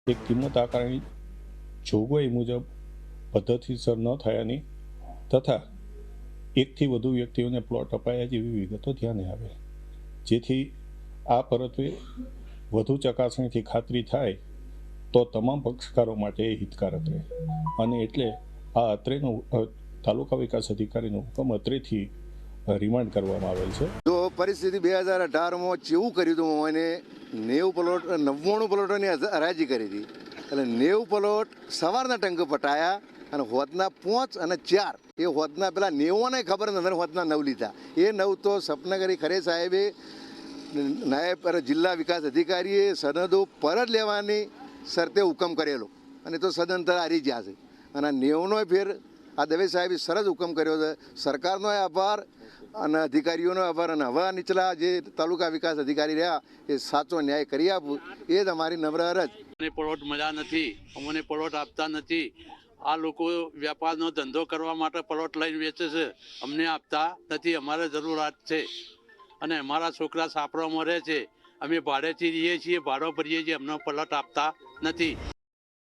એક કિંમત આકારણી જોગવાઈ મુજબ પદ્ધતિસર ન થયાની તથા એકથી વધુ વ્યક્તિઓને પ્લોટ અપાયા જેવી વિગતો ધ્યાને આવે, જેથી આ પરત્વે વધુ ચકાસણીથી ખાતરી થાય તો તમામ પક્ષકારો માટે હિતકારક રહે. અને એટલે આ અત્રેનો તાલુકા વિકાસ અધિકારીનો હુકમ અત્રેથી રિમાન્ડ કરવામાં આવેલ છે. જો પરિસ્થિતિ 2018માં જેવું કર્યું હતું, એને 90 પ્લોટ 99 પ્લોટોની હરાજી કરી હતી. એટલે 90 પ્લોટ સવારના ટંક પટાયા અને હોદના 5 અને 4 એ હોદના પેલા 90ને ખબર નથી, હોદના 9 લીધા. એ 9 તો સપનગરી ખરે સાહેબે નાયબ જિલ્લા વિકાસ અધિકારીએ સનદો પરત લેવાની શરતે હુકમ કરેલો અને તો સદંતર હારી ગયા છે. અને 90નો ફેર આ દવે સાહેબે સરસ હુકમ કર્યો છે. સરકારનો આભાર અને અધિકારીઓનો આભાર. અને હવે નીચલા જે તાલુકા વિકાસ અધિકારી રહ્યા એ સાચો ન્યાય કરી આપવું એ જ અમારી નમ્ર અરજ. પ્લોટ મળ્યા નથી, અમને પ્લોટ આપતા નથી. આ લોકો વેપારનો ધંધો કરવા માટે પ્લોટ લઈને વેચે છે, અમને આપતા નથી. અમારે જરૂરિયાત છે અને અમારા છોકરા સાપરામાં રહે છે, અમે ભાડેથી રહીએ છીએ, ભાડો ભરીએ છીએ, અમને પ્લોટ આપતા નથી.